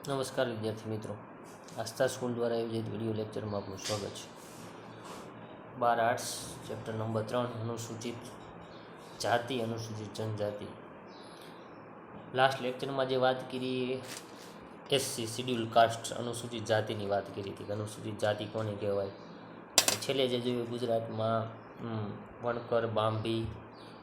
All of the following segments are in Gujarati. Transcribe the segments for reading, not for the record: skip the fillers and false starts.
નમસ્કાર વિદ્યાર્થી મિત્રો, આસ્થા સ્કૂલ દ્વારા આયોજિત વિડીયો લેક્ચરમાં આપનું સ્વાગત છે। 12 આર્ટ્સ ચેપ્ટર નંબર 3 અનુસૂચિત જાતિ અનુસૂચિત જનજાતિ। લાસ્ટ લેક્ચરમાં જે વાત કરી એસસી શિડ્યુલ કાસ્ટ અનુસૂચિત જાતિની વાત કરી હતી, અનુસૂચિત જાતિ કોને કહેવાય। છેલ્લે જે જોયું ગુજરાતમાં વણકર, બાંભી,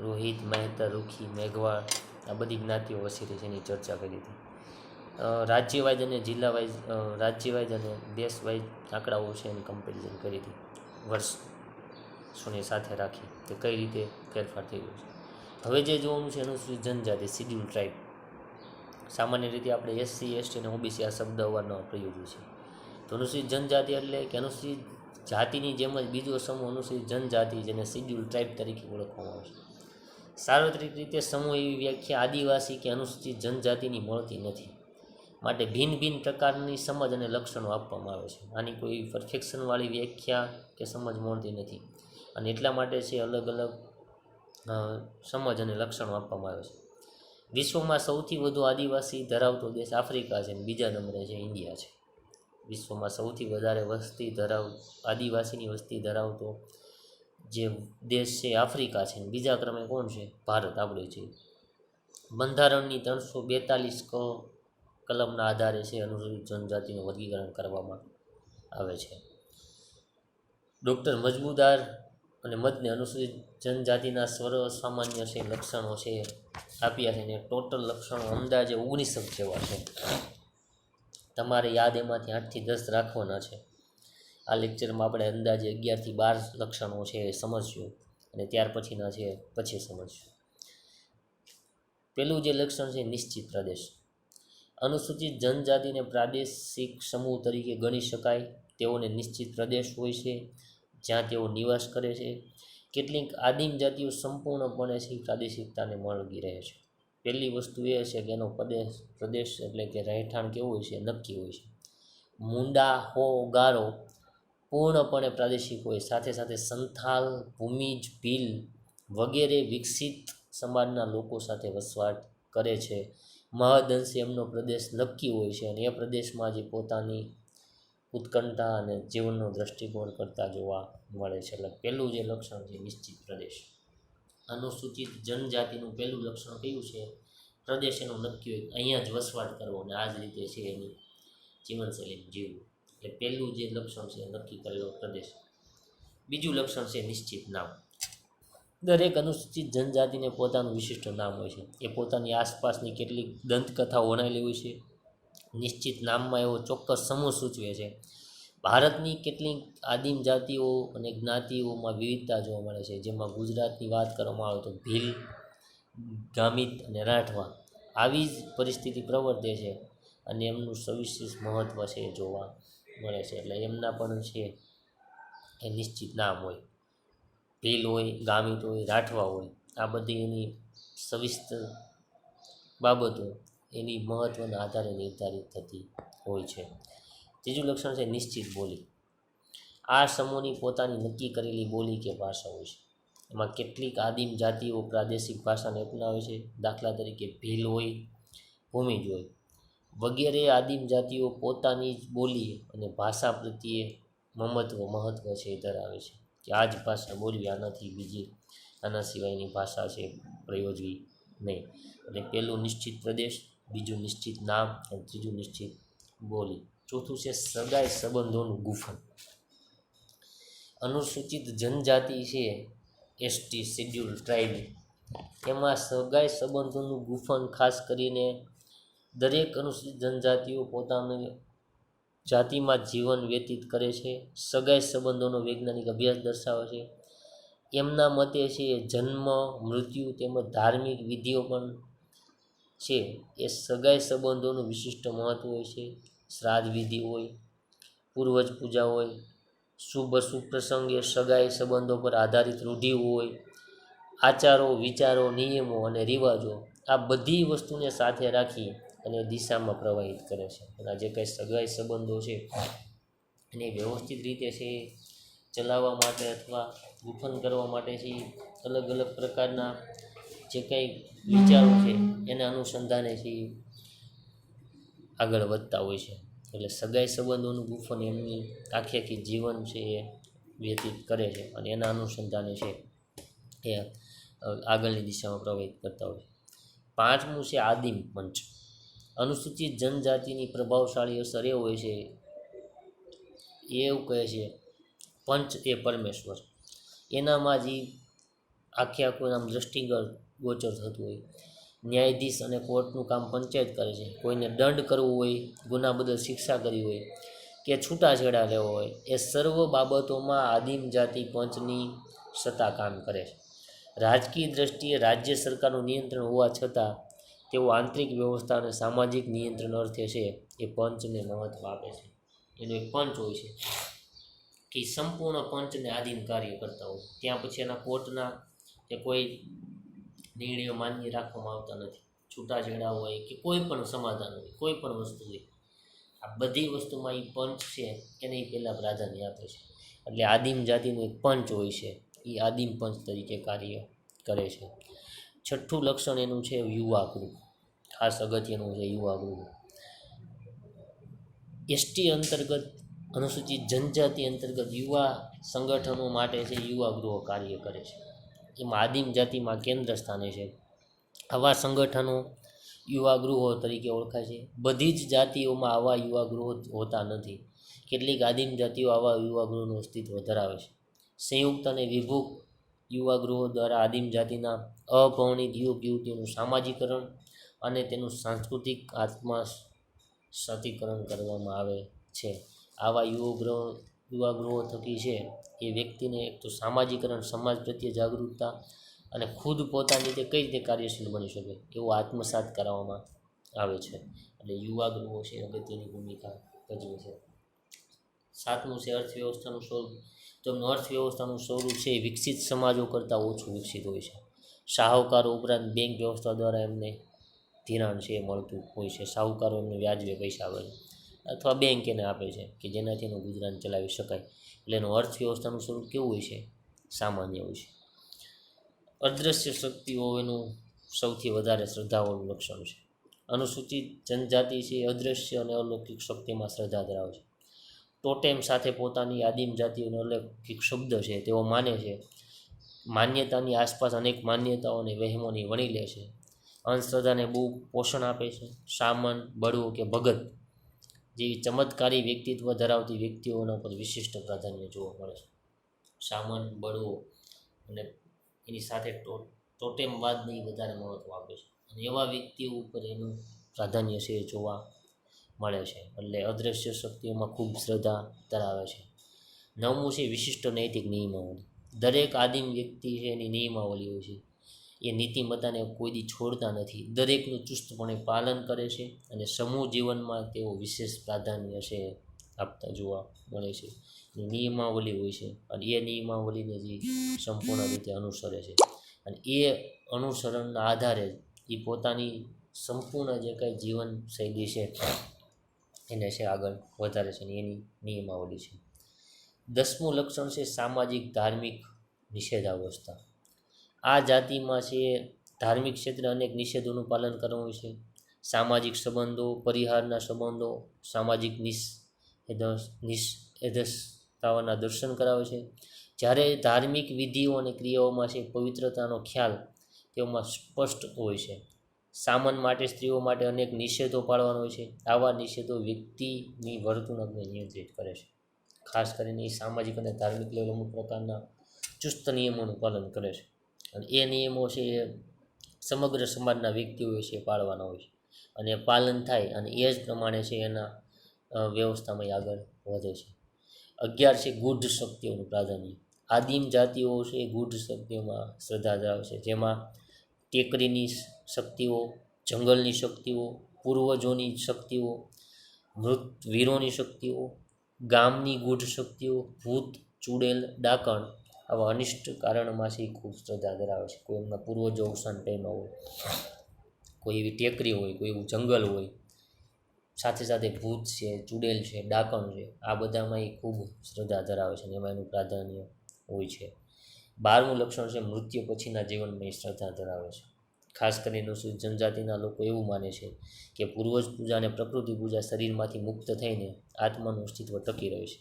રોહિત, મહેતર, રૂખી, મેઘવાળ આ બધી જ્ઞાતિઓ વસી રહી છે એની ચર્ચા કરી હતી। રાજ્ય વાઇઝ અને જિલ્લા વાઇઝ, રાજ્ય વાઇઝ અને દેશ વાઇઝ આંકડાઓ છે એની કમ્પેરિઝન કરી હતી, વર્ષોની સાથે રાખી કે કઈ રીતે ફેરફાર થઈ ગયો છે। હવે જે જોવાનું છે અનુસૂચિત જનજાતિ શિડ્યુલ ટ્રાઇબ। સામાન્ય રીતે આપણે એસસી, એસટી અને ઓબીસી આ શબ્દ અવારનવાર પ્રયોગીએ છીએ। તો અનુસૂચિત જનજાતિ એટલે કે અનુસૂચિત જાતિની જેમ જ બીજો સમૂહ અનુસૂચિત જનજાતિ, જેને શિડ્યુલ ટ્રાઇબ તરીકે ઓળખવામાં આવે છે। સાર્વત્રિક રીતે સમૂહ એવી વ્યાખ્યા આદિવાસી કે અનુસૂચિત જનજાતિની મળતી નથી, માટે ભિન્ન ભિન્ન પ્રકારની સમજ અને લક્ષણો આપવામાં આવે છે। આની કોઈ પરફેક્શનવાળી વ્યાખ્યા કે સમજ મળતી નથી, અને એટલા માટે છે અલગ અલગ સમજ અને લક્ષણો આપવામાં આવે છે। વિશ્વમાં સૌથી વધુ આદિવાસી ધરાવતો દેશ આફ્રિકા છે અને બીજા નંબરે છે ઇન્ડિયા છે। વિશ્વમાં સૌથી વધારે આદિવાસીની વસ્તી ધરાવતો જે દેશ છે આફ્રિકા છે, બીજા ક્રમે કોણ છે? ભારત આપણે છે। બંધારણની 342 કલમના આધારે છે અનુસૂચિત જનજાતિનું વર્ગીકરણ કરવામાં આવે છે। ડૉક્ટર મજમુદાર અને મદને અનુસૂચિત જનજાતિના સર્વસામાન્ય છે લક્ષણો છે આપ્યા છે, અને ટોટલ લક્ષણો અંદાજે 19 જેવા છે। તમારે યાદ એમાંથી 8 થી 10 રાખવાના છે। આ લેક્ચરમાં આપણે અંદાજે 11 થી 12 લક્ષણો છે એ સમજશું, અને ત્યાર પછીના છે પછી સમજશું। પેલું જે લક્ષણ છે નિશ્ચિત પ્રદેશ। અનુસૂચિત જનજાતિને પ્રાદેશિક સમૂહ તરીકે ગણી શકાય। તેઓને નિશ્ચિત પ્રદેશ હોય છે જ્યાં તેઓ નિવાસ કરે છે। કેટલીક આદિમ જાતિઓ સંપૂર્ણપણે છે પ્રાદેશિકતાને વળગી રહે છે। પહેલી વસ્તુ એ છે કે એનો પ્રદેશ એટલે કે રહેઠાણ કેવું હોય છે? નક્કી હોય છે। મુંડા, હો, ગારો પૂર્ણપણે પ્રાદેશિક હોય, સાથે સાથે સંથાલ, ભૂમિજ, ભીલ વગેરે વિકસિત સમાજના લોકો સાથે વસવાટ કરે છે। મહદઅંશે એમનો પ્રદેશ નક્કી હોય છે, અને એ પ્રદેશમાં જે પોતાની ઉત્કંઠા અને જીવનનો દૃષ્ટિકોણ કરતા જોવા મળે છે। એટલે પહેલું જે લક્ષણ છે નિશ્ચિત પ્રદેશ। અનુસૂચિત જનજાતિનું પહેલું લક્ષણ કયું છે? પ્રદેશ એનો નક્કી હોય, અહીંયા જ વસવાટ કરવો અને આ જ રીતે છે એની જીવનશૈલી જીવવું, એટલે પહેલું જે લક્ષણ છે નક્કી કરેલો પ્રદેશ। બીજું લક્ષણ છે નિશ્ચિત નામ। દરેક અનુસૂચિત જનજાતિને પોતાનું વિશિષ્ટ નામ હોય છે, એ પોતાની આસપાસની કેટલીક દંતકથાઓ વણાયેલી હોય છે। નિશ્ચિત નામમાં એવો ચોક્કસ સમૂહ સૂચવે છે। ભારતની કેટલીક આદિમ જાતિઓ અને જ્ઞાતિઓમાં વિવિધતા જોવા મળે છે, જેમાં ગુજરાતની વાત કરવામાં આવે તો ભીલ, ગામિત અને રાઠવા આવી જ પરિસ્થિતિ પ્રવર્તે છે, અને એમનું સવિશેષ મહત્ત્વ છે એ જોવા મળે છે। એટલે એમના પણ છે એ નિશ્ચિત નામ હોય, ભીલ હોય, ગામિત હોય, રાઠવા હોય, આ બધી એની સવિસ્તર બાબતો એની મહત્ત્વના આધારે નિર્ધારિત થતી હોય છે। ત્રીજું લક્ષણ છે નિશ્ચિત બોલી। આ સમૂહની પોતાની નક્કી કરેલી બોલી કે ભાષા હોય છે। એમાં કેટલીક આદિમ જાતિઓ પ્રાદેશિક ભાષાને અપનાવે છે, દાખલા તરીકે ભીલ હોય, ભૂમિજ હોય વગેરે આદિમ જાતિઓ પોતાની જ બોલી અને ભાષા પ્રત્યે મહત્ત્વ છે એ ધરાવે છે, કે આ જ ભાષા બોલવી, આનાથી બીજી આના સિવાયની ભાષા છે પ્રયોજવી નહીં। એટલે પહેલું નિશ્ચિત પ્રદેશ, બીજું નિશ્ચિત નામ, અને ત્રીજું નિશ્ચિત બોલી। ચોથું છે સગાઈ સંબંધોનું ગુફન। અનુસૂચિત જનજાતિ છે એસટી શિડ્યુલ ટ્રાઇબ, એમાં સગાઈ સંબંધોનું ગુફન ખાસ કરીને દરેક અનુસૂચિત જનજાતિઓ પોતાની જાતિમાં જીવન વ્યતીત કરે છે। સગાઈ સંબંધોનો વૈજ્ઞાનિક અભ્યાસ દર્શાવે છે। એમના મતે છે જન્મ, મૃત્યુ તેમજ ધાર્મિક વિધિઓ પણ છે એ સગાઈ સંબંધોનું વિશિષ્ટ મહત્ત્વ હોય છે। શ્રાદ્ધ વિધિ હોય, પૂર્વજ પૂજા હોય, શુભ અશુભ પ્રસંગે સગાઈ સંબંધો પર આધારિત રૂઢિ હોય, આચારો, વિચારો, નિયમો અને રિવાજો આ બધી વસ્તુને સાથે રાખી અને દિશામાં પ્રવાહિત કરે છે। એના જે કંઈ સગાઈ સંબંધો છે એને વ્યવસ્થિત રીતે છે ચલાવવા માટે અથવા ગુફન કરવા માટે છે અલગ અલગ પ્રકારના જે કંઈ વિચારો છે એને અનુસંધાને છે આગળ વધતા હોય છે. એટલે સગાઈ સંબંધોનું ગુફન એમની આખી જીવન છે એ વ્યતીત કરે છે અને એના અનુસંધાને છે એ આગળની દિશામાં પ્રભાવિત કરતા હોય છે. પાંચમું છે આદિમ પંચ. અનુસૂચિત જનજાતિની પ્રભાવશાળી અસર એ હોય છે, એવું કહે છે પંચ એ પરમેશ્વર. એનામાં જે આખું આમ દ્રષ્ટિગત ગોચર થતું હોય. ન્યાયાધીશ અને કોર્ટનું કામ પંચાયત કરે છે. કોઈને દંડ કરવો હોય, ગુના બદલ શિક્ષા કરવી હોય કે છૂટાછેડા લેવો હોય, એ સર્વ બાબતોમાં આદિમ જાતિ પંચની સત્તા કામ કરે છે. રાજકીય દ્રષ્ટિએ રાજ્ય સરકારનું નિયંત્રણ હોવા છતાં તેઓ આંતરિક વ્યવસ્થા અને સામાજિક નિયંત્રણ અર્થે છે એ પંચને મહત્ત્વ આપે છે. એનો એક પંચ હોય છે કે સંપૂર્ણ પંચને આધીન કાર્ય કરતા હોય. ત્યાં પછી એના કોર્ટના કે કોઈ નિર્ણયો માન્ય રાખવામાં આવતા નથી. છૂટાછેડા હોય કે કોઈ પણ સમાધાન હોય, કોઈ પણ વસ્તુ હોય, આ બધી વસ્તુમાં એ પંચ છે એને પહેલાં પ્રાધાન્ય આપે છે. એટલે આદિમ જાતિનું એક પંચ હોય છે, એ આદિમ પંચ તરીકે કાર્ય કરે છે. છઠ્ઠું લક્ષણ એનું છે યુવા ગૃહ. ખાસ અગત્યનું છે યુવા ગૃહ. એસટી અંતર્ગત, અનુસૂચિત જનજાતિ અંતર્ગત યુવા સંગઠનો માટે છે યુવા ગૃહો કાર્ય કરે છે. એમાં આદિમ જાતિમાં કેન્દ્ર સ્થાને છે. આવા સંગઠનો યુવા ગૃહો તરીકે ઓળખાય છે. બધી જ જાતિઓમાં આવા યુવા ગૃહો હોતા નથી. કેટલીક આદિમ જાતિઓ આવા યુવા ગૃહનું અસ્તિત્વ ધરાવે છે. સંયુક્ત અને વિભુક્ત યુવા ગૃહો દ્વારા આદિમ જાતિના અપરિણીત યુવક યુવતીઓનું સામાજિકરણ અને તેનું સાંસ્કૃતિક આત્મસાતીકરણ કરવામાં આવે છે. આવા યુવા ગૃહો થકી છે એ વ્યક્તિને એક તો સામાજિકરણ, સમાજ પ્રત્યે જાગૃતતા અને ખુદ પોતાની રીતે કઈ રીતે કાર્યશીલ બની શકે એવું આત્મસાત કરવામાં આવે છે. એટલે યુવા ગૃહો છે અગત્યની ભૂમિકા ભજવે છે. સાતમું છે અર્થવ્યવસ્થાનું સ્વરૂપ. તો અર્થવ્યવસ્થાનું સ્વરૂપ છે એ વિકસિત સમાજો કરતાં ઓછું વિકસિત હોય છે. શાહુકારો ઉપરાંત બેંક વ્યવસ્થા દ્વારા એમને ધિરાણ છે એ મળતું હોય છે. શાહુકારો એમને વ્યાજબે પૈસા આપે છે અથવા બેંક એને આપે છે કે જેનાથી એનું ગુજરાન ચલાવી શકાય. એટલે એનું અર્થવ્યવસ્થાનું સ્વરૂપ કેવું હોય છે? સામાન્ય હોય છે. અદૃશ્ય શક્તિઓ એનું સૌથી વધારે શ્રદ્ધાઓનું લક્ષણ છે. અનુસૂચિત જનજાતિ છે એ અદૃશ્ય અને અલૌકિક શક્તિમાં શ્રદ્ધા ધરાવે છે. ટોટેમ સાથે પોતાની આદિમ જાતિઓનો અલૌકિક શબ્દ છે તેઓ માને છે. માન્યતાની આસપાસ અનેક માન્યતાઓ અને વહેમોની વણી લે છે. અંધશ્રદ્ધાને બહુ પોષણ આપે છે. શામન, બળવો કે ભગત જેવી ચમત્કારી વ્યક્તિત્વ ધરાવતી વ્યક્તિઓના પર વિશિષ્ટ પ્રાધાન્ય જોવા મળે છે. શામન, બળવો અને એની સાથે ટોટેમવાદને વધારે મહત્ત્વ આપે છે અને એવા વ્યક્તિઓ ઉપર એનું પ્રાધાન્ય છે એ જોવા મળે છે. એટલે અદૃશ્ય શક્તિઓમાં ખૂબ શ્રદ્ધા ધરાવે છે. નવમું છે વિશિષ્ટ નૈતિક નિયમાવલી. દરેક આદિમ વ્યક્તિ છે એની નિયમાવલી હોય છે. એ નીતિમત્તાને કોઈ દી છોડતા નથી. દરેકનું ચુસ્તપણે પાલન કરે છે અને સમૂહ જીવનમાં તેઓ વિશેષ પ્રાધાન્ય છે આપતા જોવા મળે છે. નિયમાવલી હોય છે અને એ નિયમાવલીને જે સંપૂર્ણ રીતે અનુસરે છે અને એ અનુસરણના આધારે એ પોતાની સંપૂર્ણ જે કંઈ જીવનશૈલી છે એને છે આગળ વધારે છે અને એની નિયમાવલી છે. 10મું લક્ષણ છે સામાજિક ધાર્મિક નિષેધાવસ્થા. આ જાતિમાં છે ધાર્મિક ક્ષેત્રે અનેક નિષેધોનું પાલન કરવાનું છે. સામાજિક સંબંધો, પરિહારના સંબંધો, સામાજિક નિષેધતાઓના દર્શન કરાવે છે. જ્યારે ધાર્મિક વિધિઓ અને ક્રિયાઓમાં છે પવિત્રતાનો ખ્યાલ તેઓમાં સ્પષ્ટ હોય છે. સામન માટે, સ્ત્રીઓ માટે અનેક નિષેધો પાળવાનો હોય છે. આવા નિષેધો વ્યક્તિની વર્તણૂકને નિયંત્રિત કરે છે. ખાસ કરીને એ સામાજિક અને ધાર્મિક લેવલ અમુક પ્રકારના ચુસ્ત નિયમોનું પાલન કરે છે અને એ નિયમો છે એ સમગ્ર સમાજના વ્યક્તિઓએ છે પાળવાના હોય છે અને પાલન થાય અને એ જ પ્રમાણે છે એના વ્યવસ્થામાં આગળ વધે છે. 11 છે ગૂઢ શક્તિઓનું પ્રાધાન્ય. આદિમ જાતિઓ છે એ ગૂઢ શક્તિઓમાં શ્રદ્ધા ધરાવે છે, જેમાં ટેકરીની શક્તિઓ, જંગલની શક્તિઓ, પૂર્વજોની શક્તિઓ, મૃત વીરોની શક્તિઓ, ગામની ગૂઢ શક્તિઓ, ભૂત, ચૂડેલ, ડાકણ આવા અનિષ્ટ કારણમાંથી ખૂબ શ્રદ્ધા ધરાવે છે. કોઈ એમના પૂર્વજો અવસાન પામ્યા હોય, કોઈ એવી ટેકરી હોય, કોઈ એવું જંગલ હોય, સાથે સાથે ભૂત છે, ચૂડેલ છે, ડાકણ છે, આ બધામાં એ ખૂબ શ્રદ્ધા ધરાવે છે અને એમાં એનું પ્રાધાન્ય હોય છે. 12મું લક્ષણ છે મૃત્યુ પછીના જીવનમાં એ શ્રદ્ધા ધરાવે છે. ખાસ કરીને અનુસૂચિત જનજાતિના લોકો એવું માને છે કે પૂર્વજ પૂજા અને પ્રકૃતિ પૂજા શરીરમાંથી મુક્ત થઈને આત્માનું અસ્તિત્વ ટકી રહે છે.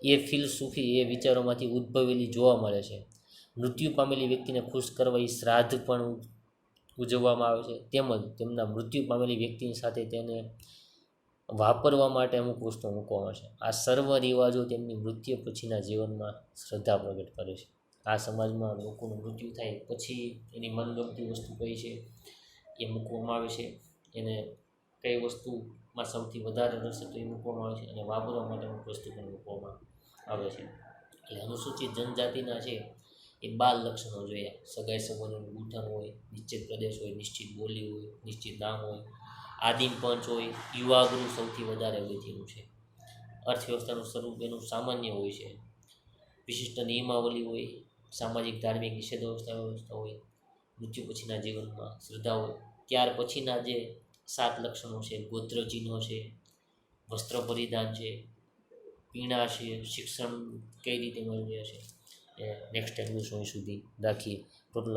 એ ફિલસૂફી એ વિચારોમાંથી ઉદ્ભવેલી જોવા મળે છે. મૃત્યુ પામેલી વ્યક્તિને ખુશ કરવા એ શ્રાદ્ધ પણ ઉજવવામાં આવે છે, તેમજ તેમના મૃત્યુ પામેલી વ્યક્તિની સાથે તેને વાપરવા માટે અમુક વસ્તુઓ મૂકવામાં આવે છે. આ સર્વ રિવાજો તેમની મૃત્યુ પછીના જીવનમાં શ્રદ્ધા પ્રગટ કરે છે. આ સમાજમાં લોકોનું મૃત્યુ થાય પછી એની મનગમતી વસ્તુ કઈ છે એ મૂકવામાં આવે છે. એને કઈ વસ્તુમાં સૌથી વધારે રસ તો એ મૂકવામાં આવે છે, અને વાપરવા માટે અમુક વસ્તુ પણ મૂકવામાં આવે છે. એટલે અનુસૂચિત જનજાતિના છે એ 12 લક્ષણો જોઈએ. સગાઈ સંબંધોનું ગૂંથણ હોય, નિશ્ચિત પ્રદેશ હોય, નિશ્ચિત બોલી હોય, નિશ્ચિત નામ હોય, આદિમ પંચ હોય, યુવાગૃહ સૌથી વધારે અગત્યનું છે. અર્થવ્યવસ્થાનું સ્વરૂપ એનું સામાન્ય હોય છે. વિશિષ્ટ નિયમાવલી હોય, સામાજિક ધાર્મિક નિષેધ વ્યવસ્થા હોય, મૃત્યુ પછીના જીવનમાં શ્રદ્ધા હોય. ત્યાર પછીના જે 7 લક્ષણો છે, ગોત્ર ચિહ્નો છે, વસ્ત્ર પરિધાન છે, પીણા છે, શિક્ષણ કઈ રીતે મળી રહે છે, એ નેક્સ્ટ ટાઈમ સુધી રાખીએ. ટોટલ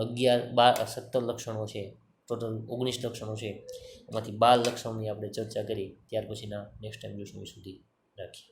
17 લક્ષણો છે, ટોટલ 19 લક્ષણો છે, એમાંથી 12 લક્ષણોની આપણે ચર્ચા કરી. ત્યાર પછીના નેક્સ્ટ ટાઈમ સુધી રાખીએ.